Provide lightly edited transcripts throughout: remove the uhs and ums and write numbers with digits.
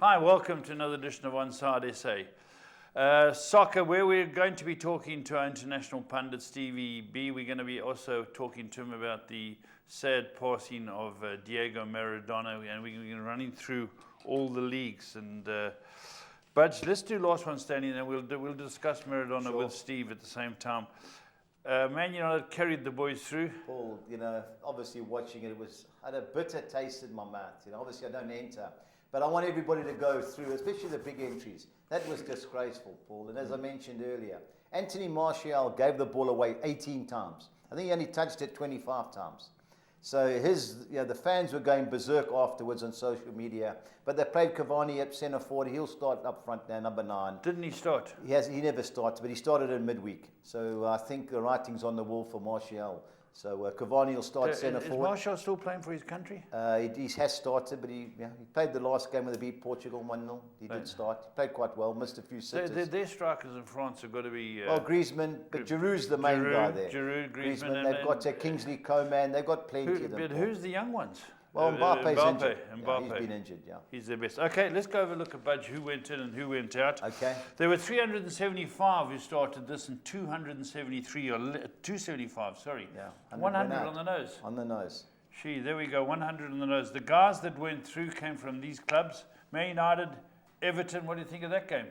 Hi, welcome to another edition of ONSIDESA. Soccer, where we're going to be talking to our international pundit, Stevie B. We're going to be also talking to him about the sad passing of Diego Maradona, and we're going to be running through all the leagues. And Budge, let's do last one standing, and we'll discuss Maradona with Steve at the same time. Man United carried the boys through. Paul, obviously watching it, had a bitter taste in my mouth. Obviously I don't enter, but I want everybody to go through, especially the big entries. That was disgraceful, Paul. And as I mentioned earlier, Anthony Martial gave the ball away 18 times. I think he only touched it 25 times. So the fans were going berserk afterwards on social media. But they played Cavani at centre forward. He'll start up front now, number 9. Didn't he start? He never started, but he started in midweek. So I think the writing's on the wall for Martial. So Cavani will start centre forward. Is Martial still playing for his country? He has started, but he played the last game when they beat Portugal 1-0. He did start. He played quite well, missed a few sitters. Their strikers in France have got to be... Griezmann, but Giroud's the main guy there. Griezmann. They've got Kingsley Coman. They've got plenty of them. But who's the young ones? Well, Mbappe's injured. Mbappe. He's been injured, He's the best. Okay, let's go have a look at Budge, who went in and who went out. Okay. There were 375 who started this and 273, or 275, sorry. Yeah. 100 on the nose. On the nose. Gee, there we go, 100 on the nose. The guys that went through came from these clubs. Man United, Everton, what do you think of that game?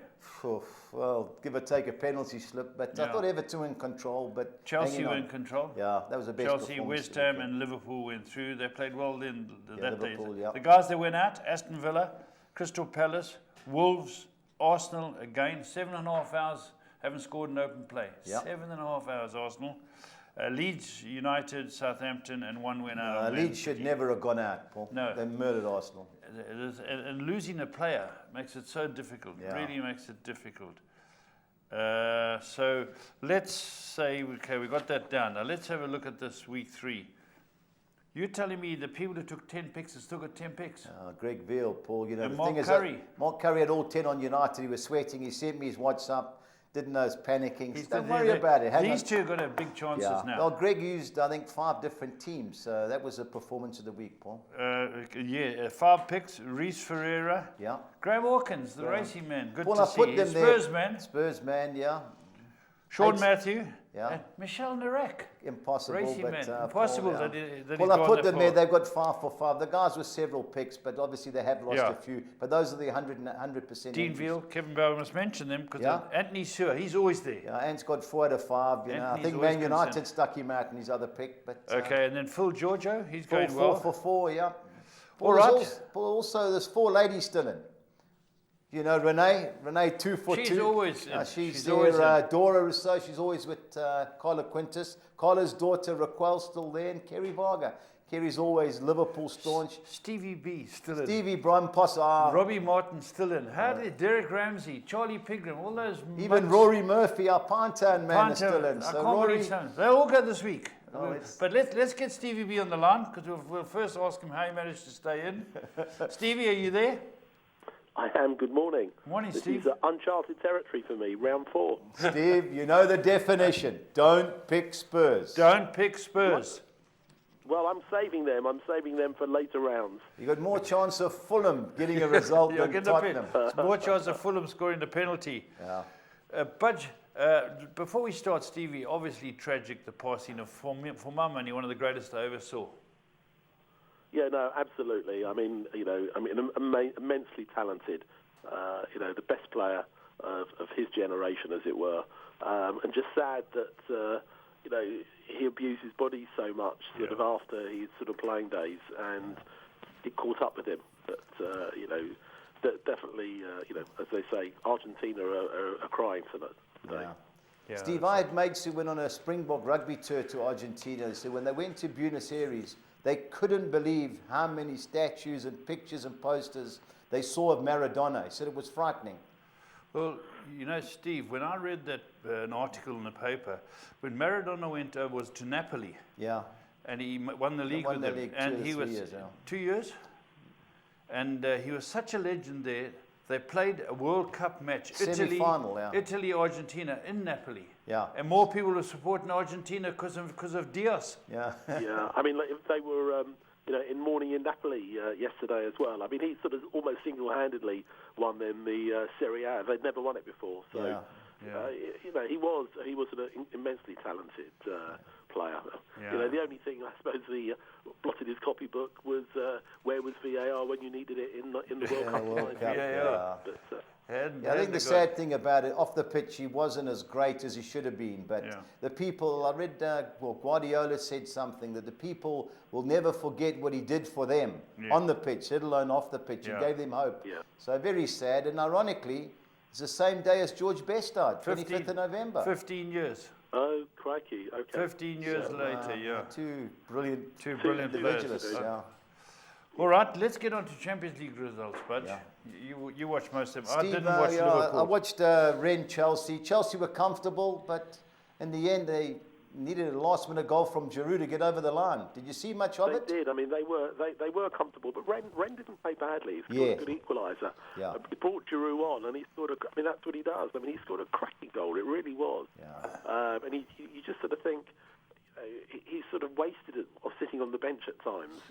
Well, give or take a penalty slip, but I thought Everton were in control. But Chelsea were in control. Yeah, that was the best. Chelsea, West Ham, and Liverpool went through. They played well then that day. Yeah. The guys that went out: Aston Villa, Crystal Palace, Wolves, Arsenal. Again, 7.5 hours haven't scored an open play. Yep. 7.5 hours, Arsenal. Leeds United, Southampton, and one went out. Leeds should never have gone out, Paul. No. They murdered Arsenal. And losing a player makes it so difficult. Yeah. Really makes it difficult. So let's say, okay, we got that down. Now let's have a look at this week 3. You're telling me the people who took 10 picks have still got 10 picks? Greg Veal, Paul. And Mark Curry. Mark Curry had all 10 on United. He was sweating. He sent me his WhatsApp. Didn't know, he's panicking. Don't worry about it. These two are going to have big chances now. Well, Greg used, I think, 5 different teams. So that was a performance of the week, Paul. 5 picks. Reece Ferreira. Yeah. Graham Hawkins, the racing man. Good Paul, to I put see. them Spurs there. man. Spurs man, yeah. Sean Matthew. Yeah. Michel Narak. Impossible. Racing but, man. Impossible Paul, that Well, I put them there. They've got 5 for 5. The guys with several picks, but obviously they have lost a few. But those are the 100%. Dean Veal, Kevin Bauer must mention them because Anthony Sewer, he's always there. Yeah, Ant's got 4 out of 5. I think Man United stuck him out in his other pick. But okay, and then Phil Giorgio, he's going well. 4 for 4, yeah. All right. Also, there's 4 ladies still in. Renee 2 for 2. She's always she's there. Dora Rousseau, she's always with Carla Quintus. Carla's daughter Raquel still there, and Kerry Varga. Kerry's always Liverpool staunch. Stevie B still in. Stevie Brian Possar. Robbie Martin still in. How did Derek Ramsey, Charlie Pigram, all those. Even Rory Murphy, our Pinetown man, is still in. So Rory, they all go this week. But let's get Stevie B on the line because we'll first ask him how he managed to stay in. Stevie, are you there? I am. Good morning. Morning, Steve. This is uncharted territory for me, round 4. Steve, you know the definition. Don't pick Spurs. Don't pick Spurs. Well, I'm saving them. I'm saving them for later rounds. You got more chance of Fulham getting a result than Tottenham. More chance of Fulham scoring the penalty. Yeah. Budge, before we start, Stevie, obviously tragic, the passing of, for my money, one of the greatest I ever saw. Yeah, no, absolutely. Immensely talented. The best player of his generation, as it were. And just sad that, he abused his body so much sort of after his sort of playing days, and it caught up with him. But, definitely, as they say, Argentina are crying for that today. Yeah, Steve, I had mates who went on a Springbok rugby tour to Argentina. So when they went to Buenos Aires, they couldn't believe how many statues and pictures and posters they saw of Maradona. He said it was frightening. Well, Steve, when I read that an article in the paper, when Maradona went was to Napoli. Yeah. And he won the league with them. And he was 2 years. And he was such a legend there. They played a World Cup match, semi-final, Italy, Argentina in Napoli. Yeah. And more people were supporting Argentina because of Diaz. Yeah. Yeah. I mean, if they were in morning in Napoli yesterday as well. I mean, he sort of almost single-handedly won them the Serie A. They'd never won it before. So, he was an immensely talented player. Yeah. The only thing I suppose he blotted his copybook was where was VAR when you needed it in the World Cup. World Cup, But, I think the sad thing about it, off the pitch, he wasn't as great as he should have been. But the people, I read, Guardiola said something, that the people will never forget what he did for them on the pitch, let alone off the pitch. He gave them hope. Yeah. So very sad. And ironically, it's the same day as George Best died, 25th of November. 15 years. Oh, crikey. Okay. 15 years later, Two brilliant individuals. players. All right, let's get on to Champions League results, Budge. Yeah. You watched most of them. Steve, I didn't watch Liverpool. I watched Rennes Chelsea. Chelsea were comfortable, but in the end they needed a last-minute goal from Giroud to get over the line. Did you see much of it? They did. I mean, they were comfortable, but Rennes didn't play badly. He scored a good equaliser. Yeah. He brought Giroud on, and he scored I mean, that's what he does. I mean, he scored a cracking goal. It really was. Yeah. And you just sort of think he's sort of wasted it of sitting on the bench at times.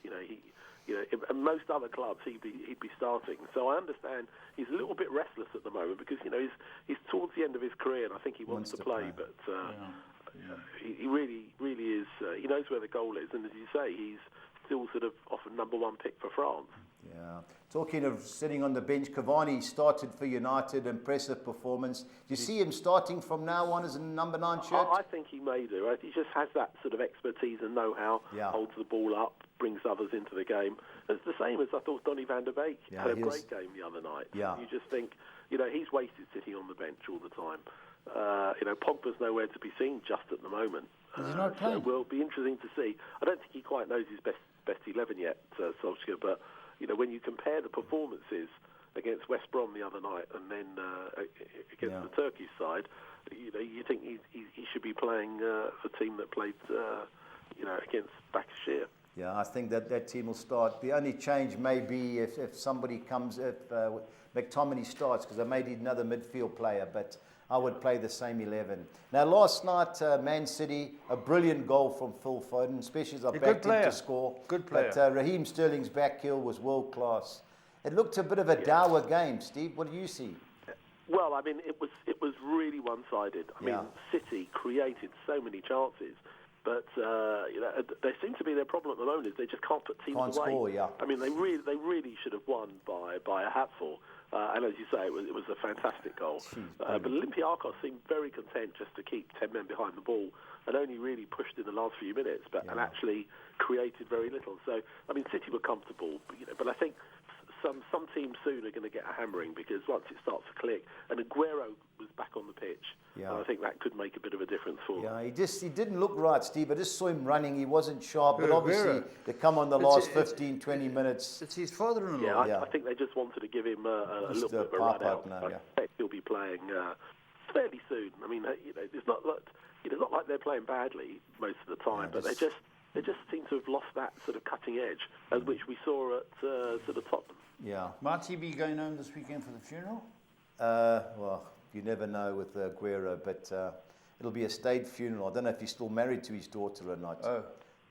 In most other clubs he'd be starting. So I understand he's a little bit restless at the moment because he's towards the end of his career, and I think he wants to play. But he really is. He knows where the goal is, and as you say, he's still sort of often number one pick for France. Yeah. Talking of sitting on the bench, Cavani started for United, impressive performance. Do you see him starting from now on as a number 9 shirt? I think he may do. He just has that sort of expertise and know-how, holds the ball up, brings others into the game. It's the same as I thought Donny van der Beek had a great game the other night. Yeah. You just think, he's wasted sitting on the bench all the time. Pogba's nowhere to be seen just at the moment. Is he not playing? So it will be interesting to see. I don't think he quite knows his best 11 yet, Solskjaer, but when you compare the performances against West Brom the other night and then against the Turkish side, you think he should be playing the team that played against Bakashir. Yeah, I think that team will start. The only change may be if somebody comes, if McTominay starts, because they may need another midfield player, but I would play the same 11. Now, last night, Man City, a brilliant goal from Phil Foden, especially as I backed him to score. Good player. But Raheem Sterling's back heel was world class. It looked a bit of a dour game, Steve. What do you see? Well, I mean, it was really one-sided. I mean, City created so many chances, but they seem to be their problem at the moment is they just can't put teams away. Score, I mean, they really should have won by a hatful. And as you say, it was a fantastic goal. But Olympiacos seemed very content just to keep 10 men behind the ball and only really pushed in the last few minutes, and actually created very little. So, I mean, City were comfortable, but I think some teams soon are going to get a hammering because once it starts to click, and Aguero was back on the pitch, and I think that could make a bit of a difference for them. Yeah, he didn't look right, Steve. I just saw him running. He wasn't sharp, but obviously they come on the last 15, 20 minutes. It's his father-in-law. I think they just wanted to give him a little bit of a run out. I expect he'll be playing fairly soon. I mean, it's not like they're playing badly most of the time, but they just seem to have lost that sort of cutting edge, as which we saw at sort of Tottenham. Yeah. Might he be going home this weekend for the funeral? Well, you never know with Aguero, but it'll be a state funeral. I don't know if he's still married to his daughter or not. Oh.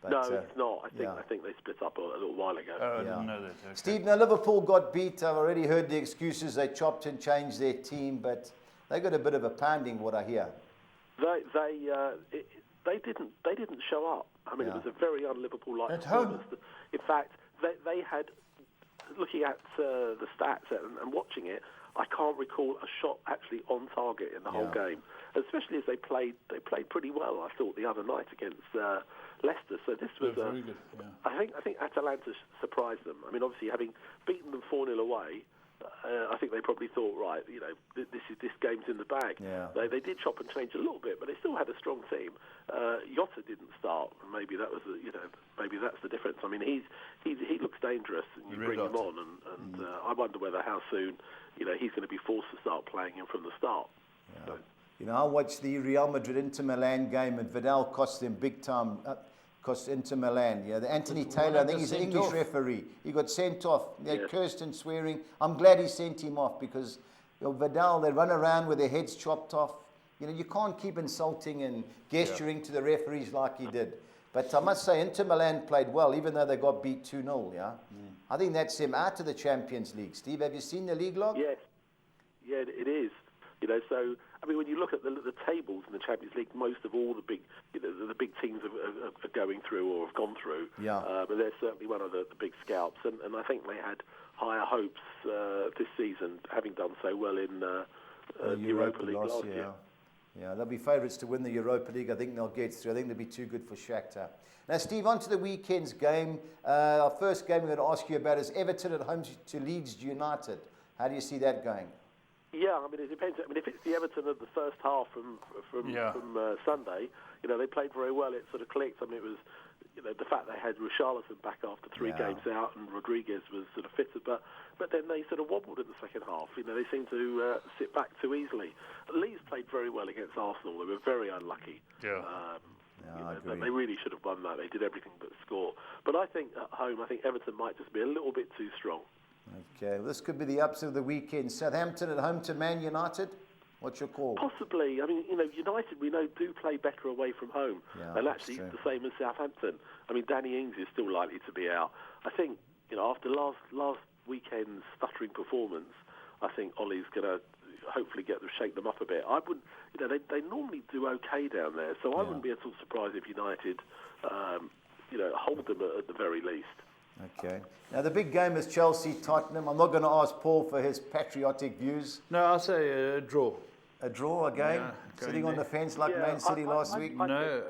But, no, it's not. I think they split up a little while ago. Oh, I didn't know that. Okay. Steve, now Liverpool got beat. I've already heard the excuses. They chopped and changed their team, but they got a bit of a pounding, what I hear. They didn't show up. I mean, it was a very un-Liverpool-like at home. In fact, they had, looking at the stats and watching it, I can't recall a shot actually on target in the whole game. Especially as they played pretty well, I thought, the other night against Leicester. So this was very good. Yeah. I think Atalanta surprised them. I mean, obviously having beaten them 4-0 away, I think they probably thought, right, this game's in the bag. Yeah. They did chop and change a little bit, but they still had a strong team. Jota didn't start, and maybe that was maybe that's the difference. I mean, he looks dangerous, and you bring him on, and I wonder how soon he's going to be forced to start playing him from the start. Yeah. So. I watched the Real Madrid Inter Milan game, and Vidal cost them big time. Cost Inter Milan. The Anthony Taylor, I think he's an English referee. He got sent off. They cursed and swearing. I'm glad he sent him off because Vidal, they run around with their heads chopped off. You can't keep insulting and gesturing to the referees like he did. But I must say, Inter Milan played well, even though they got beat 2-0, yeah? I think that's them out of the Champions League. Steve, have you seen the league log? Yes. Yeah, it is. So I mean, when you look at the tables in the Champions League, most of all the big, the big teams are going through or have gone through. Yeah. But they're certainly one of the big scalps, and I think they had higher hopes this season, having done so well in Europa League last year. Yeah, they'll be favourites to win the Europa League. I think they'll get through. I think they'll be too good for Shakhtar. Now, Steve, on to the weekend's game. Our first game we're going to ask you about is Everton at home to Leeds United. How do you see that going? Yeah, I mean, it depends. I mean, if it's the Everton of the first half from Sunday, they played very well. It sort of clicked. I mean, it was, the fact they had Richarlison back after 3 games out and Rodriguez was sort of fitted, but then they sort of wobbled in the second half. They seemed to sit back too easily. Leeds played very well against Arsenal. They were very unlucky. Yeah. I agree. They really should have won that. They did everything but score. But I think at home, I think Everton might just be a little bit too strong. Okay, well, this could be the upset of the weekend. Southampton at home to Man United. What's your call? Possibly. I mean, United, we know, do play better away from home. Yeah, and actually the same as Southampton. I mean, Danny Ings is still likely to be out. I think, after last weekend's stuttering performance, I think Ollie's going to hopefully shake them up a bit. I wouldn't, they normally do okay down there, so I wouldn't be at all surprised if United, hold them at the very least. Okay. Now, the big game is Chelsea-Tottenham. I'm not going to ask Paul for his patriotic views. No, I'll say a draw. A draw again? Yeah, sitting on the fence like Man City last week? No,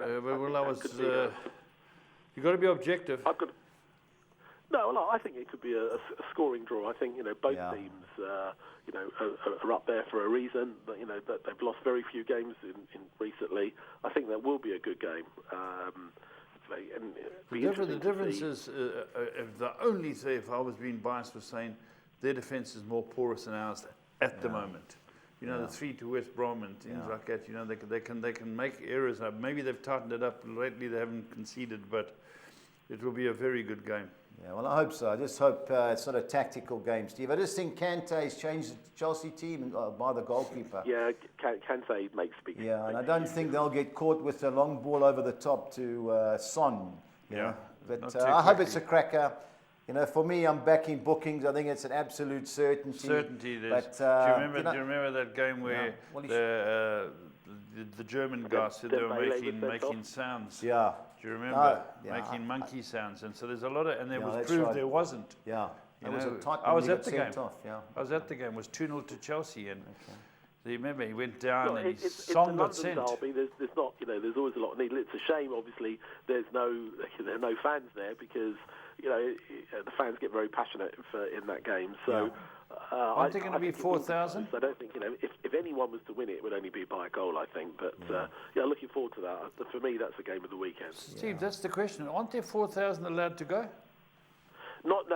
you've got to be objective. I think it could be a scoring draw. I think both teams are up there for a reason. That they've lost very few games in recently. I think that will be a good game. The difference is the only thing, if I was being biased, was saying their defence is more porous than ours at the moment. The 3 to West Brom and things like that. They can make errors. Maybe they've tightened it up lately. They haven't conceded, but it will be a very good game. Yeah, well, I hope so. I just hope it's not a tactical game, Steve. I just think Kante's changed the Chelsea team by the goalkeeper. Yeah, Kante makes big. Yeah, and I don't think they'll get caught with a long ball over the top to Son. But I hope it's a cracker. For me, I'm backing bookings. I think it's an absolute certainty. Certainty it is. But, do you remember that game where the German guy said they were making sounds? Yeah. Do you remember making monkey sounds? And so there's a lot of, and there was proof there wasn't. Yeah. I was at the game. I was at the game. It was 2-0 to Chelsea, and you remember he went down and his song got sent. Derby. There's not, there's always a lot of need. It's a shame, obviously, there are no fans there because the fans get very passionate in that game. So. Aren't there going to be 4,000? I don't think, if anyone was to win it, it would only be by a goal, I think. But, looking forward to that. For me, that's the game of the weekend. Steve, that's the question. Aren't there 4,000 allowed to go? Not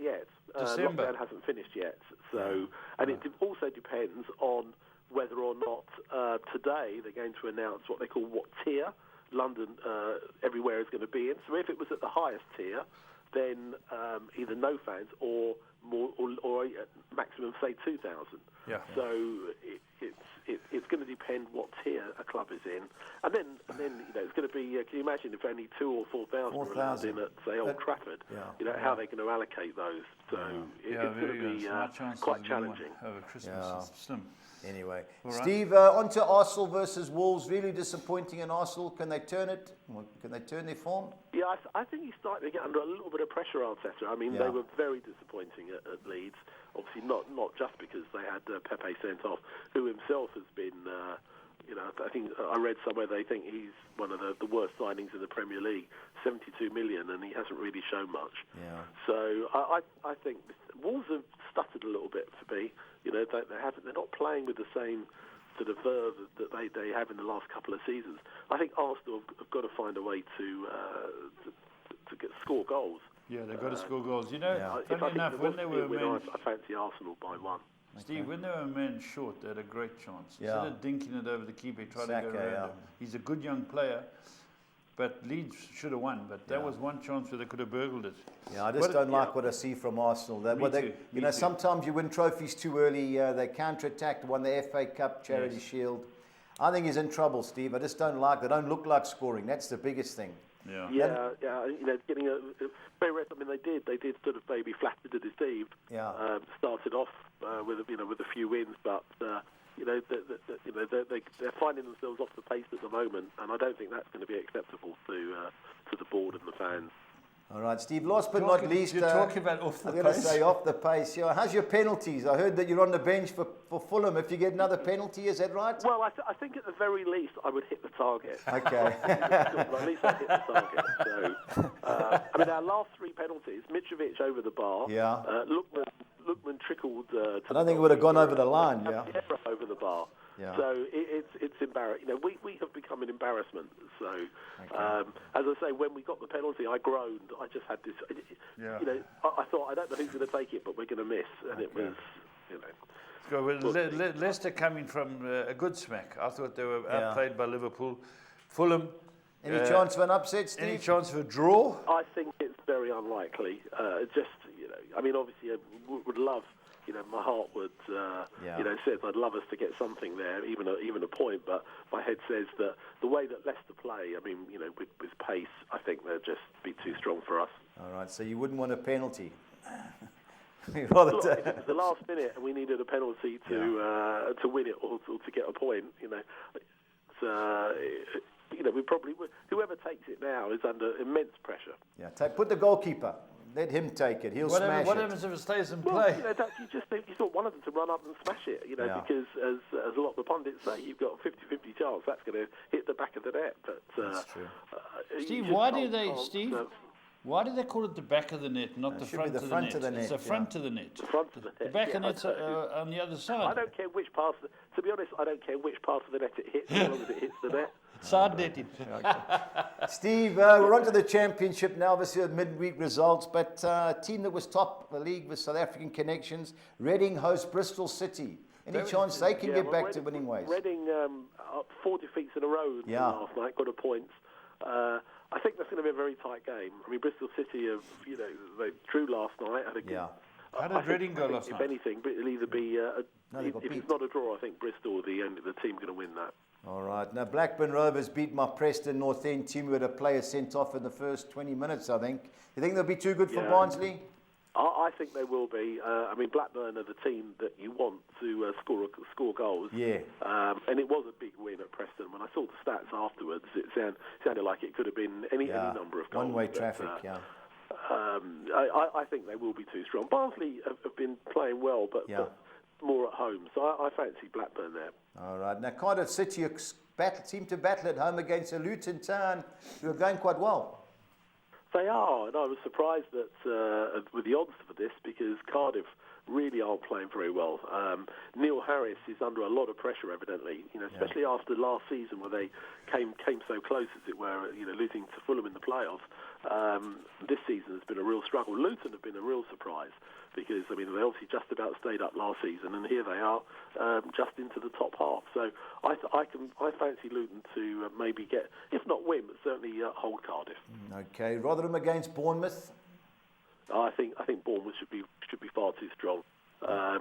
yet. December. Lockdown hasn't finished yet. So, and it also depends on whether or not today they're going to announce what they call what tier London everywhere is going to be in. So if it was at the highest tier, then either no fans or more, or a maximum, say, 2,000. Yeah. So it's going to depend what tier a club is in, and then it's going to be. Can you imagine if only 2,000 or 4,000 were allowed in at, say, Old Trafford? How they're going to allocate those. So it's going to be quite challenging. Over Christmas, it's slim. Anyway, right. Steve, on to Arsenal versus Wolves. Really disappointing in Arsenal. Can they turn it? Can they turn their form? Yeah, I think he's starting to get under a little bit of pressure, Arteta. I mean, they were very disappointing at Leeds. Obviously, not just because they had Pepe sent off, who himself has been, I think I read somewhere they think he's one of the worst signings in the Premier League, 72 million, and he hasn't really shown much. Yeah. So I think Wolves have stuttered a little bit for me. They're not playing with the same sort of verve that they have in the last couple of seasons. I think Arsenal have got to find a way to score goals. Yeah, they've got to score goals. Funny enough, when they were I fancy Arsenal by 1. Steve, when they were a man short, they had a great chance. Yeah. Instead of dinking it over the keeper, he tried to go around him. He's a good young player, but Leeds should have won. But that was one chance where they could have burgled it. Yeah, I just don't like what I see from Arsenal. Me too. Sometimes you win trophies too early. They counter-attacked, won the FA Cup, Charity Shield. I think he's in trouble, Steve. I just don't like. They don't look like scoring. That's the biggest thing. Yeah. Yeah. You know, getting a very rare. I mean, they did sort of maybe flattered and deceived. Yeah. Started off with a few wins, but you know, they're finding themselves off the pace at the moment, and I don't think that's going to be acceptable to the board and the fans. All right, Steve, last but not least... You're talking about off the I'm going to pace? say off the pace. Yeah. How's your penalties? I heard that you're on the bench for Fulham. If you get another penalty, is that right? Well, I think at the very least I would hit the target. Okay. At least I hit the target. So, I mean, our last 3 penalties, Mitrovic over the bar. Yeah. Lookman trickled. I don't think it would have gone over the line. Yeah. Over the bar. Yeah. So it's embarrassing. You know, we have become an embarrassment. So, as I say, when we got the penalty, I groaned. I just had this. Yeah. You know, I thought, I don't know who's going to take it, but we're going to miss, and it was, you know. So, Leicester coming from a good smack. I thought they were outplayed by Liverpool. Fulham. Any chance of an upset, Steve? Any chance of a draw? I think it's very unlikely. Just, you know, I mean, obviously, I would love. You know, my heart would, you know, says I'd love us to get something there, even a point. But my head says that the way that Leicester play, I mean, you know, with pace, I think they'll just be too strong for us. All right, so you wouldn't want a penalty. Look, if it was the last minute and we needed a penalty to win it or to get a point, you know, it's, you know, we probably would. Whoever takes it now is under immense pressure. Yeah, put the goalkeeper. Let him take it. He'll smash it. What happens if it stays in play? Well, you know, you thought one of them to run up and smash it, you know, because as a lot of the pundits say, you've got a 50-50 chance that's going to hit the back of the net. But that's true. Steve, why do they call it the back of the net, not the front of the net? It's the front of the net. The front of the net. The back of the net's on the other side. I don't care which part. To be honest, I don't care which part of the net it hits, as long as it hits the net. Side netting. Steve, we're on to the championship now, obviously with midweek results, but a team that was top of the league with South African connections, Reading hosts Bristol City. Any chance they can get back to winning ways? Reading, 4 defeats in a row last night, got a point. I think that's going to be a very tight game. I mean, Bristol City have, you know, they drew last night. How did Reading go last night? If anything, but it'll either be, if it's not a draw, I think Bristol are the team going to win that. All right. Now, Blackburn Rovers beat my Preston North End team who had a player sent off in the first 20 minutes, I think. You think they'll be too good for Barnsley? I think they will be. I mean, Blackburn are the team that you want to score goals. Yeah. And it was a big win at Preston. When I saw the stats afterwards, it sounded like it could have been any number of goals. One-way traffic, I think they will be too strong. Barnsley have been playing well, but more at home. So I fancy Blackburn there. All right. Now, Cardiff City seem to battle at home against a Luton town who are going quite well. They are, and I was surprised that with the odds for this, because Cardiff really aren't playing very well. Neil Harris is under a lot of pressure, evidently. You know, especially after last season where they came so close, as it were. You know, losing to Fulham in the playoffs. This season has been a real struggle. Luton have been a real surprise because, I mean, they obviously just about stayed up last season, and here they are, just into the top half. So I fancy Luton to maybe get, if not win, but certainly hold Cardiff. Okay, Rotherham against Bournemouth. I think Bournemouth should be far too strong.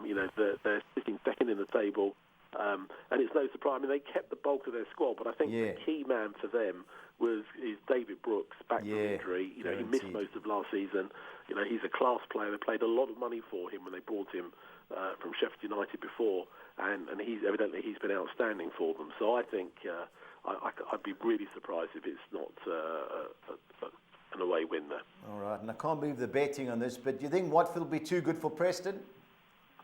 You know, they're sitting second in the table, and it's no surprise. I mean, they kept the bulk of their squad, but I think the key man for them is David Brooks, back from injury. You know, he missed most of last season. You know, he's a class player. They paid a lot of money for him when they brought him from Sheffield United before, and he's been outstanding for them. So I think I'd be really surprised if it's not an away win there. All right, and I can't believe the betting on this, but do you think Watford will be too good for Preston?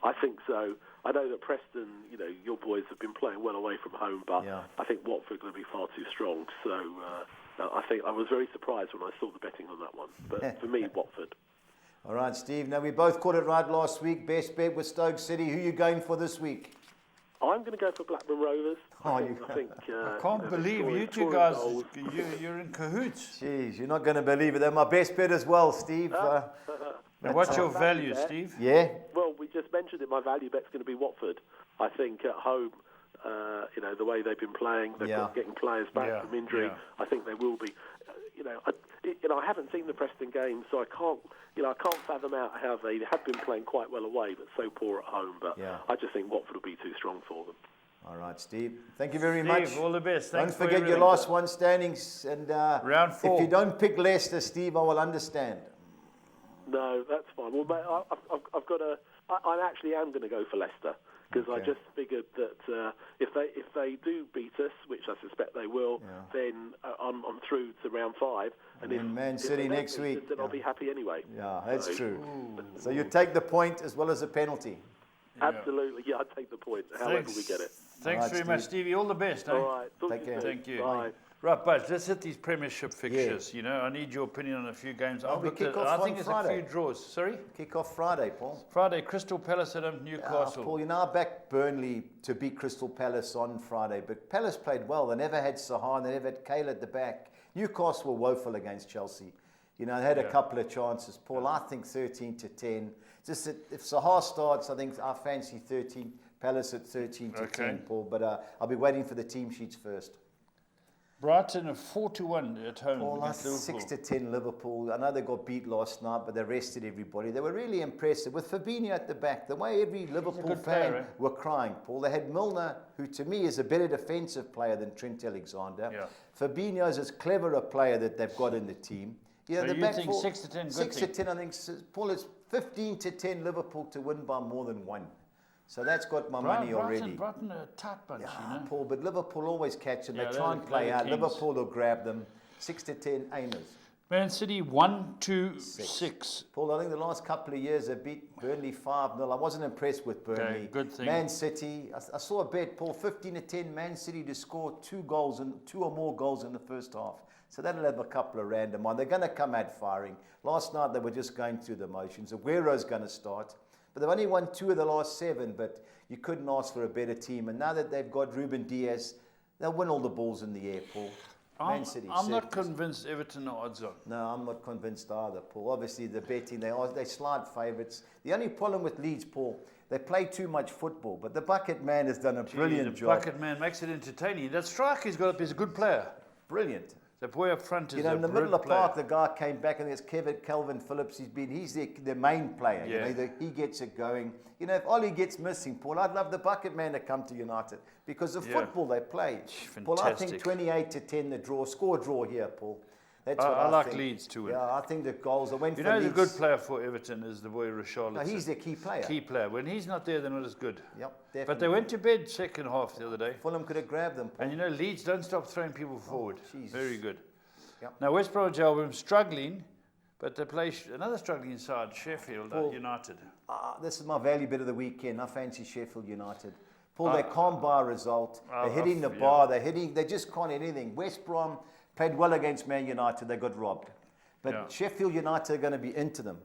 I think so. I know that Preston, you know, your boys have been playing well away from home, but I think Watford are going to be far too strong. So I think I was very surprised when I saw the betting on that one. But for me, Watford. All right, Steve. Now, we both caught it right last week. Best bet with Stoke City. Who are you going for this week? I'm going to go for Blackburn Rovers. I can't believe you two guys, you're in cahoots. Jeez, you're not going to believe it. They're my best bet as well, Steve. Now, what's your value, Steve? Yeah? Well, we just mentioned it. My value bet's going to be Watford. I think at home, you know, the way they've been playing, they've got getting players back from injury. I think they will be. You know, I haven't seen the Preston game, so I can't fathom out how they have been playing quite well away, but so poor at home. But I just think Watford will be too strong for them. All right, Steve. Thank you very much. Steve, all the best. Thanks Don't for forget your everything. last one standings. And Round 4. if you don't pick Leicester, Steve, I will understand. No, that's fine. Well, mate, I've got a. I actually am going to go for Leicester because I just figured that if they do beat us, which I suspect they will, then I'm through to round 5. And if Man City they don't next beat week. us, then I'll be happy anyway. Yeah, that's So- true. So you take the point as well as the penalty. Absolutely, yeah, I'd take the point, however we get it. Thanks All right, very much, Steve. Stevie. All the best. All right, talk Take to you care. soon. Thank you. Bye. Right, Buzz, let's hit these premiership fixtures. You know, I need your opinion on a few games. we kick off I on think there's Friday. a few draws. Sorry? Kick off Friday, Paul. Friday, Crystal Palace at Newcastle. Paul, you know, I backed Burnley to beat Crystal Palace on Friday, but Palace played well. They never had Sahan, they never had Kale at the back. Newcastle were woeful against Chelsea. You know, they had a couple of chances. Paul, I think 13-10. Just that if Saha starts, I think I fancy 13. Palace at 13-10, Paul. But I'll be waiting for the team sheets first. Brighton are 4-1 at home Paul, against Liverpool. 6-10 Liverpool. I know they got beat last night, but they rested everybody. They were really impressive with Fabinho at the back. The way every Liverpool good fan player, were crying, Paul. They had Milner, who to me is a better defensive player than Trent Alexander. Yeah. Fabinho's as clever a player that they've got in the team. Yeah, So the you back think four, 6-10 good 6-10, I think. Paul, it's 15-10 Liverpool to win by more than 1. So that's got my money already. Brighton are a tight bunch, you know. Paul, but Liverpool always catch them. Yeah, they try and they're play the out. kings. Liverpool will grab them. 6-10 Amers. Man City 1-6. Paul, I think the last couple of years they beat Burnley 5-0. I wasn't impressed with Burnley. Okay, good thing. Man City, I saw a bet, Paul, 15-10 Man City to score 2 or more goals in the first half. So that'll have a couple of random ones. They're going to come out firing. Last night they were just going through the motions. Aguero's going to start. But they've only won 2 of the last 7, but you couldn't ask for a better team. And now that they've got Ruben Diaz, they'll win all the balls in the air, Paul. Man City. I'm not convinced Everton are odds on. No, I'm not convinced either, Paul. Obviously, the betting, they slide favourites. The only problem with Leeds, Paul, they play too much football. But the bucket man has done a brilliant job. The bucket man makes it entertaining. That striker he's got up is a good player. Brilliant. The boy up front is You know, a in the middle of the player. park, the guy came back, and there's Calvin Phillips. He's the main player. Yeah. You know, he gets it going. You know, if Ollie gets missing, Paul, I'd love the bucket man to come to United because of football they play. Paul, I think Fantastic. 28-10 the draw. Score draw here, Paul. That's what I like think. Leeds to win. Yeah, I think the goals. I went You for know, Leeds. the good player for Everton is the boy Richarlison. No, he's the key player. Key player. When he's not there, they're not as good. Yep, definitely. But they went to bed second half the other day. Fulham could have grabbed them, Paul. And you know, Leeds don't stop throwing people forward. Jesus. Very good. Yep. Now, West Bromwich Albion struggling, but they play another struggling side, Sheffield United. This is my value bit of the weekend. I fancy Sheffield United. Paul, they can't buy a result. They're hitting the bar. They just can't hit anything. West Brom played well against Man United. They got robbed. But Sheffield United are going to be into them.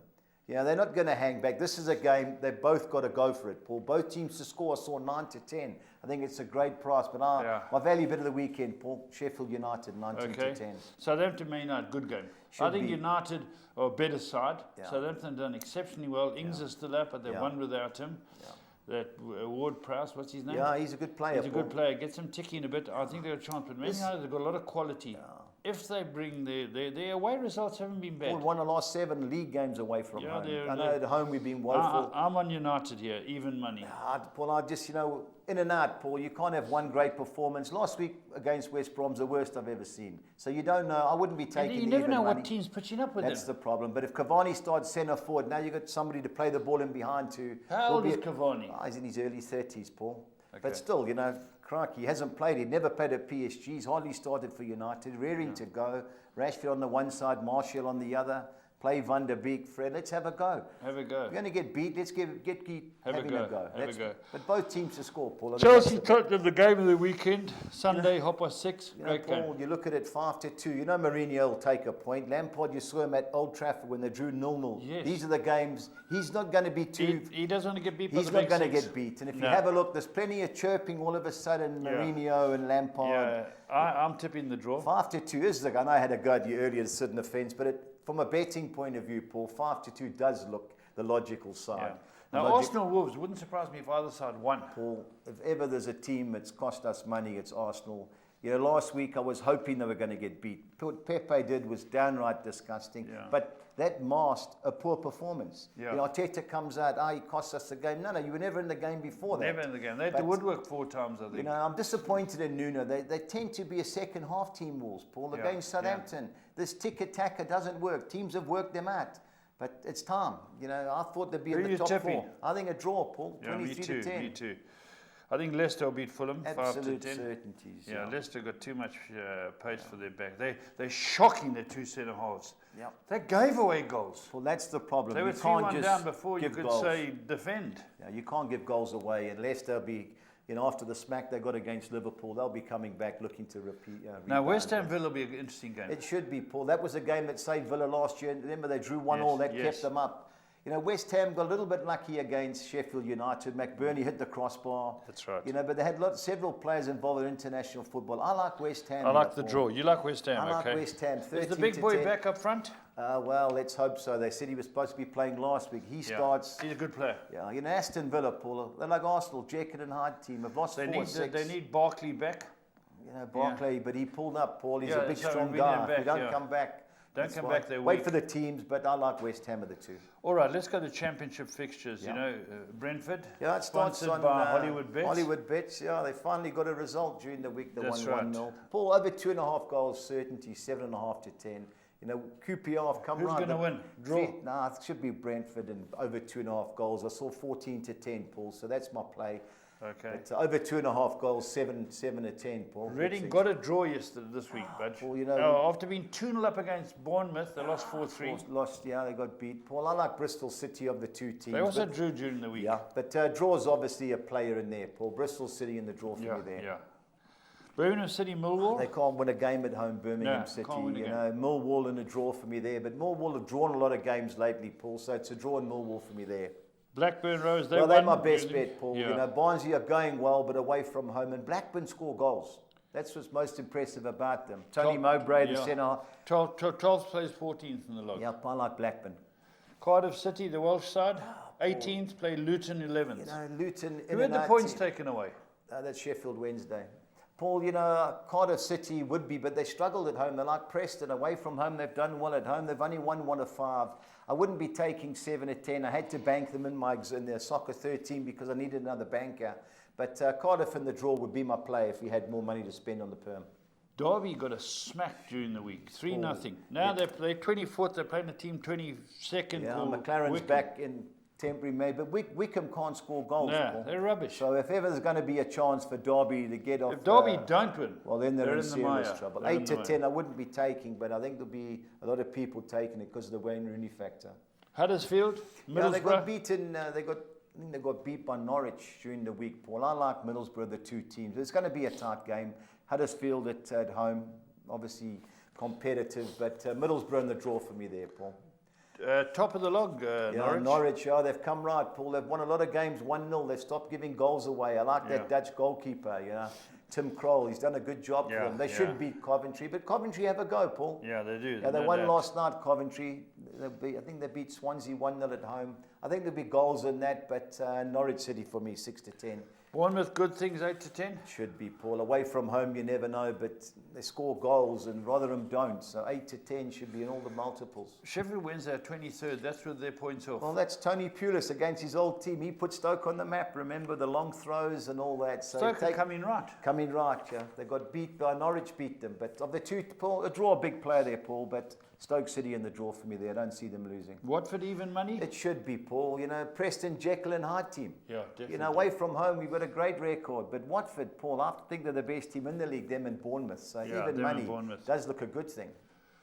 Yeah, they're not going to hang back. This is a game they've both got to go for it, Paul. Both teams to score. I saw 9-10. I think it's a great price. But my value bit of the weekend, Paul, Sheffield United, 19-10. Southampton Man United, good game. I think United are a better side. Southampton done exceptionally well. Ings is still up, but they won without him. That Ward-Prowse, what's his name? Yeah, he's a good player. He's a good player. Gets him ticking a bit. I think they're a chance. But Man United have got a lot of quality. If they bring their away results haven't been bad. Paul won the last 7 league games away from home. I know at home we've been woeful. I'm on United here, even money. Paul, I just, in and out, Paul. You can't have one great performance. Last week against West Brom's the worst I've ever seen. So you don't know. I wouldn't be taking You never even know money. what team's pitching up with That's them. the problem. But if Cavani starts centre forward, now you've got somebody to play the ball in behind to. How old is Cavani? He's in his early 30s, Paul. Okay. But still, crikey, he hasn't played. He never played at PSG. He's hardly started for United. Rearing to go. Rashford on the one side, Martial on the other. Play Van der Beek, Fred. Let's have a go. Have a go. We're going to get beat. Let's keep having a go. Have a go. But both teams to score, Paul. Chelsea Tottenham, the game of the weekend, Sunday, 6:30. Great Paul, game. you look at it 5-2. Mourinho will take a point. Lampard, you saw him at Old Trafford when they drew 0-0. Yes. These are the games. He's not going to be too. He doesn't want to get beat. He's not going to get beat. And if you have a look, there's plenty of chirping all of a sudden. Mourinho and Lampard. I'm tipping the draw. 5-2 is the. I know I had a go at you earlier to sit in the fence, but from a betting point of view, Paul, 5-2 does look the logical side. Now, Arsenal Wolves wouldn't surprise me if either side won. Paul, if ever there's a team that's cost us money, it's Arsenal. You know, last week I was hoping they were going to get beat. What Pepe did was downright disgusting. Yeah. But that masked a poor performance. Yeah. You know, Arteta comes out, he cost us the game. No, you were never in the game before that. Never in the game. They had to woodwork 4 times, I think. You know, I'm disappointed in Nuno. They tend to be a second half team, Wolves, Paul. Yeah, Against Southampton, this tick-attacker doesn't work. Teams have worked them out. But it's time. You know, I thought they'd be in the top 4. I think a draw, Paul. Yeah, 23 to 10. Me too. I think Leicester will beat Fulham 5 to 10. Absolute certainties. Yeah, Leicester got too much pace for their back. They're shocking, their 2 centre halves. Yeah. They gave away goals. Well, that's the problem. They were you can't 3-1 just down before you give could goals. say defend. Yeah, you can't give goals away. And Leicester will be, you know, after the smack they got against Liverpool, they'll be coming back looking to repeat. Now, West Ham Villa will be an interesting game. It should be, Paul. That was a game that saved Villa last year. Remember, they drew 1-1. That kept them up. You know, West Ham got a little bit lucky against Sheffield United. McBurney hit the crossbar. That's right. You know, but they had several players involved in international football. I like West Ham. I like the draw. You like West Ham, I like okay. West Ham. Is the big boy back up front? Well, let's hope so. They said he was supposed to be playing last week. He starts. He's a good player. Yeah, you know, Aston Villa, Paul, they're like Arsenal, Jekyll and Hyde team. Have lost 4 or 6. They need Barkley back. You know, Barkley, but he pulled up, Paul. He's a big, so strong we need him guy. back, If he don't come back, Don't come back, they're wait weak. for the teams, but I like West Ham of the 2. All right, let's go to championship fixtures. You know, Brentford. Yeah, it starts sponsored on by Hollywood Bets. Hollywood Bets, yeah, they finally got a result during the week. They won That's 1-0. Paul, over 2.5 goals certainty, 7.5 to 10. You know, QPR have come Who's right. going to win? Draw? Nah, it should be Brentford and over 2.5 goals. I saw 14 to 10, Paul, so that's my play. Okay. But over 2.5 goals, 7 to 10, Paul. Reading got a draw yesterday this week, Budge. Well, you know, after being 2-0 up against Bournemouth, they lost 4-3. Lost, yeah, they got beat. Paul, I like Bristol City of the 2 teams. They also drew during the week. Yeah, but draw's obviously a player in there, Paul. Bristol City in the draw for me there. Yeah. Birmingham City, Millwall. They can't win a game at home, Birmingham City. Can't win a you game. know, Millwall in a draw for me there. But Millwall have drawn a lot of games lately, Paul, so it's a draw in Millwall for me there. Blackburn Rose, They're my best bet, Paul. Yeah. You know, Barnsley are going well, but away from home. And Blackburn score goals. That's what's most impressive about them. Tony Mowbray, the centre. 12th plays 14th in the log. Yeah, I like Blackburn. Cardiff City, the Welsh side, 18th, play Luton 11th. You know, Luton. Who had the points taken away? That's Sheffield Wednesday. Paul, you know, Cardiff City would be, but they struggled at home. They're like Preston. Away from home, they've done well at home. They've only won 1 of 5. I wouldn't be taking 7 or 10. I had to bank them in their soccer 13 because I needed another banker. But Cardiff in the draw would be my play if we had more money to spend on the perm. Derby got a smack during the week, 3-0. Now they're 24th. They're playing a team 22nd. Yeah, called McLaren's Wickham. back in temporary May, but Wickham can't score goals. No, Paul. they're rubbish. So if ever there's going to be a chance for Derby to get off, If Derby don't win, well, then they're in the serious mire. trouble. They're 8 in to the 10, I wouldn't be taking, but I think there'll be a lot of people taking it because of the Wayne Rooney factor. Huddersfield, Yeah, they Middlesbrough. got beaten. I think they got beat by Norwich during the week, Paul. I like Middlesbrough, the 2 teams. It's going to be a tight game. Huddersfield at home, obviously competitive, but Middlesbrough in the draw for me there, Paul. Top of the log, Yeah, Norwich. yeah, they've come right, Paul. They've won a lot of games 1-0. They've stopped giving goals away. I like that Dutch goalkeeper, you know, Tim Krul. He's done a good job for them. They should beat Coventry, but Coventry have a go, Paul. Yeah, they do. Yeah, they won last night, Coventry. I think they beat Swansea 1-0 at home. I think there'll be goals in that, but Norwich City for me, 6 to 10. Bournemouth, good things, 8 to 10. Should be, Paul. Away from home, you never know, but they score goals, and Rotherham don't. So 8 to 10 should be in all the multiples. Sheffield Wednesday are 23rd. That's with their points off. Well, that's Tony Pulis against his old team. He put Stoke on the map. Remember the long throws and all that. So Stoke are coming right. Coming right, yeah. They got beat by Norwich, beat them. But of the 2, Paul, a draw, a big player there, Paul. But Stoke City in the draw for me there. I don't see them losing. Watford even money? It should be, Paul. You know, Preston, Jekyll and Hyde team. Yeah, definitely. You know, away from home, we've got a great record. But Watford, Paul, I think they're the best team in the league, them and Bournemouth. So even money does look a good thing.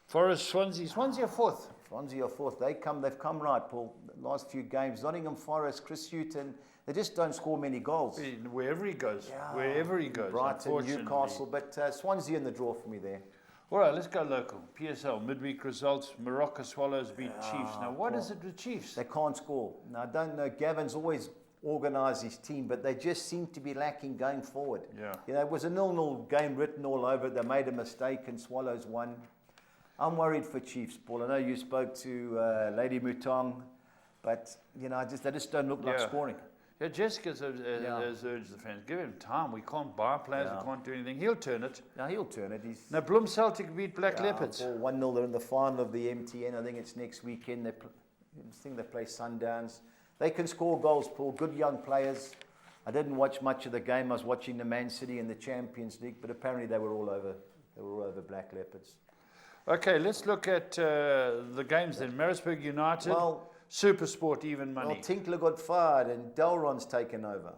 Forest, Swansea. Swansea are 4th. Swansea are 4th. They've come right, Paul. The last few games. Nottingham Forest, Chris Hughton, they just don't score many goals. Wherever he goes. Wherever he goes. Brighton, Newcastle. But Swansea in the draw for me there. All right, let's go local. PSL, midweek results. Morocco Swallows beat Chiefs. Now, what is it with Chiefs? They can't score. Now, I don't know. Gavin's always organised his team, but they just seem to be lacking going forward. Yeah. You know, it was a 0-0 game written all over it. They made a mistake and Swallows won. I'm worried for Chiefs, Paul. I know you spoke to Lady Mutong, but, you know, they just don't look like scoring. Yeah, Jessica has urged the fans, give him time. We can't buy players, we can't do anything. He'll turn it. Now he'll turn it. Now, Bloem Celtic beat Black Leopards. 1-0. They're in the final of the MTN. I think it's next weekend. I think they play Sundowns. They can score goals, Paul. Good young players. I didn't watch much of the game. I was watching the Man City in the Champions League, but apparently they were all over. They were all over Black Leopards. Okay, let's look at the games then. Maritzburg United, Super Sport, even money. Well, Tinkler got fired and Delron's taken over.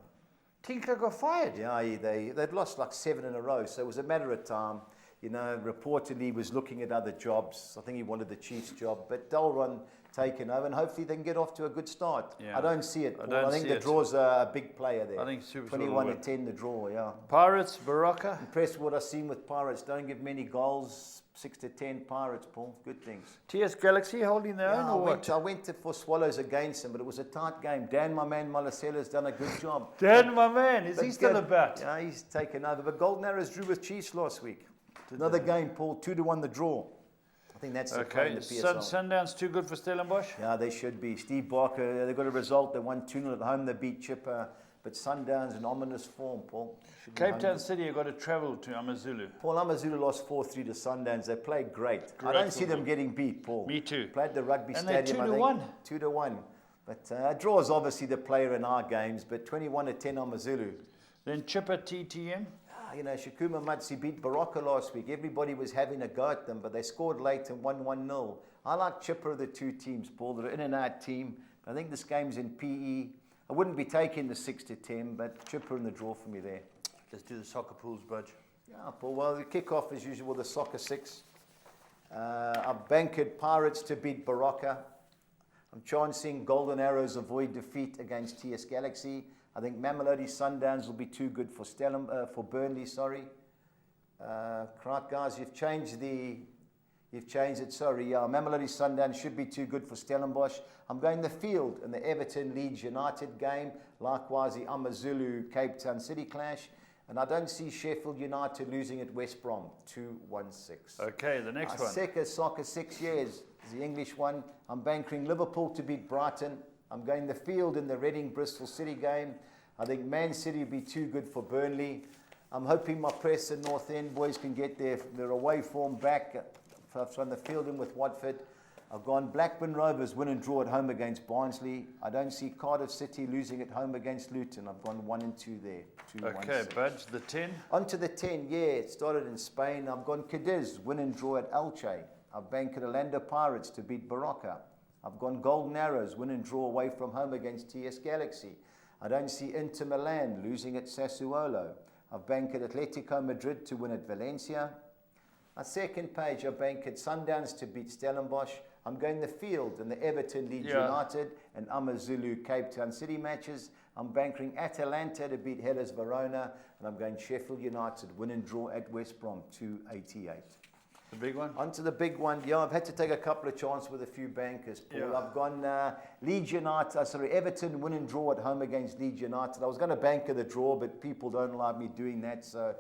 Tinkler got fired? Yeah, they'd lost like 7 in a row, so it was a matter of time. You know, reportedly he was looking at other jobs. I think he wanted the Chiefs job, but Delron taken over, and hopefully they can get off to a good start. Yeah. I don't see it, Paul. I think the draw's a big player there. I think Super 21-10 the draw, yeah. Pirates, Baraka. Impressed with what I've seen with Pirates. Don't give many goals. 6-10 Pirates, Paul. Good things. TS Galaxy holding their own, or what? I went for Swallows against them, but it was a tight game. Dan, my man, Malacella's done a good job. Dan, my man, is he still about? Yeah, he's taken over. But Golden Arrows drew with Chiefs last week. Another game, Paul. 2-1 the draw. I think that's the play in the PSL. Sundowns too good for Stellenbosch? Yeah, they should be. Steve Barker, they got a result. They won 2-0 at home. They beat Chipper. But Sundowns in ominous form, Paul. Cape Town City have got to travel to Amazulu. Paul, Amazulu lost 4-3 to Sundowns. They played great. I don't see them getting beat, Paul. Me too. Played the rugby stadium, and 2-1. 2-1. But draw is obviously the player in our games, but 21-10 Amazulu. Then Chipper TTM. You know, Shakuma Matsi beat Baraka last week. Everybody was having a go at them, but they scored late and won 1-0. I like Chipper of the two teams, Paul. They're an in-and-out team. I think this game's in PE. I wouldn't be taking the 6-10, but Chipper in the draw for me there. Let's do the soccer pools, Budge. Yeah, Paul. Well, the kick-off as usual with the soccer 6. I've banked Pirates to beat Baraka. I'm chancing Golden Arrows avoid defeat against TS Galaxy. I think Mamelodi Sundowns will be too good for Burnley. Right, guys, you've changed it. Sorry, yeah. Mamelodi Sundowns should be too good for Stellenbosch. I'm going the field in the Everton Leeds United game. Likewise, the Amazulu Cape Town City clash. And I don't see Sheffield United losing at West Brom 2-1-6. Okay, the next one. Second soccer 6 years is the English one. I'm bankering Liverpool to beat Brighton. I'm going the field in the Reading Bristol City game. I think Man City will be too good for Burnley. I'm hoping my Preston North End boys can get their away form back from the field in with Watford. I've gone Blackburn Rovers win and draw at home against Barnsley. I don't see Cardiff City losing at home against Luton. I've gone 1 and 2 there. 2-1-6. Okay, Budge, the 10. On to the 10, yeah, it started in Spain. I've gone Cadiz win and draw at Elche. I've banked Orlando Pirates to beat Baraka. I've gone Golden Arrows win and draw away from home against TS Galaxy. I don't see Inter Milan losing at Sassuolo. I've banked Atletico Madrid to win at Valencia. On second page, I've banked Sundowns to beat Stellenbosch. I'm going the field in the Everton Leeds United and Amazulu Cape Town City matches. I'm banking Atalanta to beat Hellas Verona, and I'm going Sheffield United win and draw at West Brom 288. The big one? On to the big one. Yeah, I've had to take a couple of chances with a few bankers, Paul. Yeah. I've gone Everton win and draw at home against Leeds United. I was going to bank the draw, but people don't like me doing that, so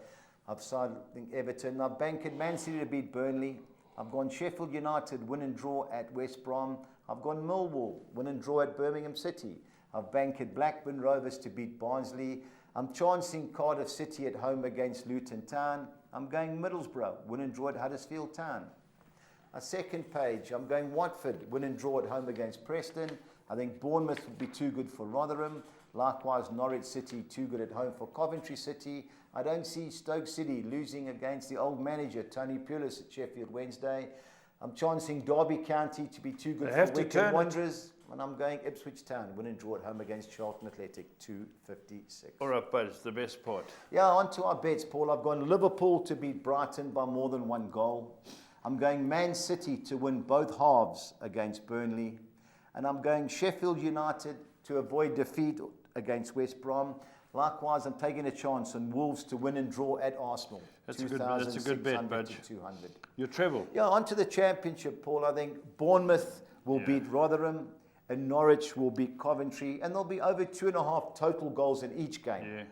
I've decided I think Everton. I've banked Man City to beat Burnley. I've gone Sheffield United win and draw at West Brom. I've gone Millwall win and draw at Birmingham City. I've banked Blackburn Rovers to beat Barnsley. I'm chancing Cardiff City at home against Luton Town. I'm going Middlesbrough win and draw at Huddersfield Town. A second page, I'm going Watford win and draw at home against Preston. I think Bournemouth would be too good for Rotherham. Likewise, Norwich City too good at home for Coventry City. I don't see Stoke City losing against the old manager, Tony Pulis, at Sheffield Wednesday. I'm chancing Derby County to be too good for Wycombe Wanderers. And I'm going Ipswich Town, win and draw at home against Charlton Athletic, 256. All right, but it's the best part. Yeah, on to our bets, Paul. I've gone Liverpool to beat Brighton by more than 1 goal. I'm going Man City to win both halves against Burnley. And I'm going Sheffield United to avoid defeat against West Brom. Likewise, I'm taking a chance on Wolves to win and draw at Arsenal. That's a good bet, Budge. 200. Your treble. Yeah, on to the championship, Paul. I think Bournemouth will beat Rotherham, and Norwich will beat Coventry, and there'll be over 2.5 total goals in each game. Yeah.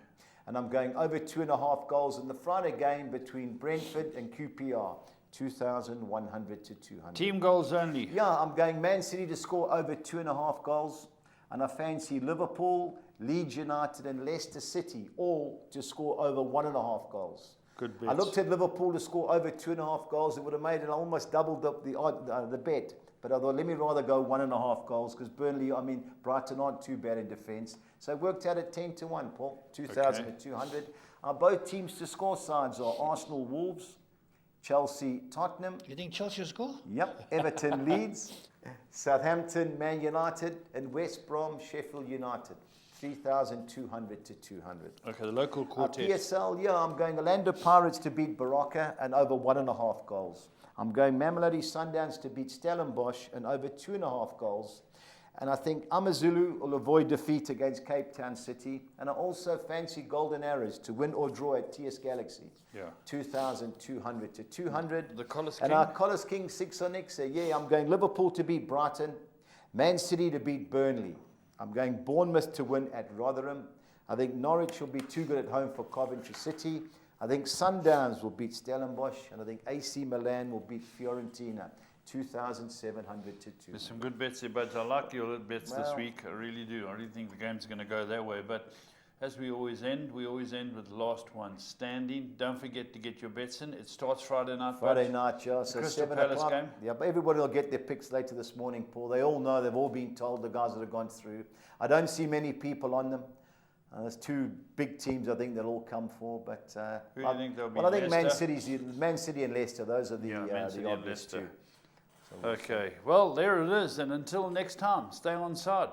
And I'm going over 2.5 goals in the Friday game between Brentford and QPR, 2,100 to 200. Team goals only. Yeah, I'm going Man City to score over 2.5 goals. And I fancy Liverpool, Leeds United and Leicester City all to score over 1.5 goals. Good bets. I looked at Liverpool to score over 2.5 goals. It would have made it almost doubled up the bet. But I thought, let me rather go 1.5 goals because Brighton aren't too bad in defence. So it worked out at 10-1, Paul, 2,200. Both teams to score sides are Arsenal, Wolves, Chelsea, Tottenham. You think Chelsea will score? Yep, Everton, Leeds, Southampton, Man United, and West Brom, Sheffield United. 3,200 to 200. Okay, the local quartet. PSL, I'm going Orlando Pirates to beat Baraka and over 1.5 goals. I'm going Mamelodi Sundowns to beat Stellenbosch and over 2.5 goals. And I think Amazulu will avoid defeat against Cape Town City. And I also fancy Golden Arrows to win or draw at TS Galaxy. 2,200 to 200. The Collis And King. our Collis King 6 on X. I'm going Liverpool to beat Brighton, Man City to beat Burnley. I'm going Bournemouth to win at Rotherham. I think Norwich will be too good at home for Coventry City. I think Sundowns will beat Stellenbosch, and I think AC Milan will beat Fiorentina, 2,700 to 2. There's some good bets there, but I like your bets this week. I really do. I really think the game's going to go that way. But as we always end with the last one standing. Don't forget to get your bets in. It starts Friday night. Friday night, yeah. So Crystal 7 Palace o'clock. game. Yeah, but everybody will get their picks later this morning, Paul. They all know. They've all been told, the guys that have gone through. I don't see many people on them. There's two big teams I think they'll all come for, but who do you think they'll be? well, I think Leicester? Man City and Leicester. Those are the Man City and obvious Leicester. two. So Okay, well there it is, and until next time, stay on side.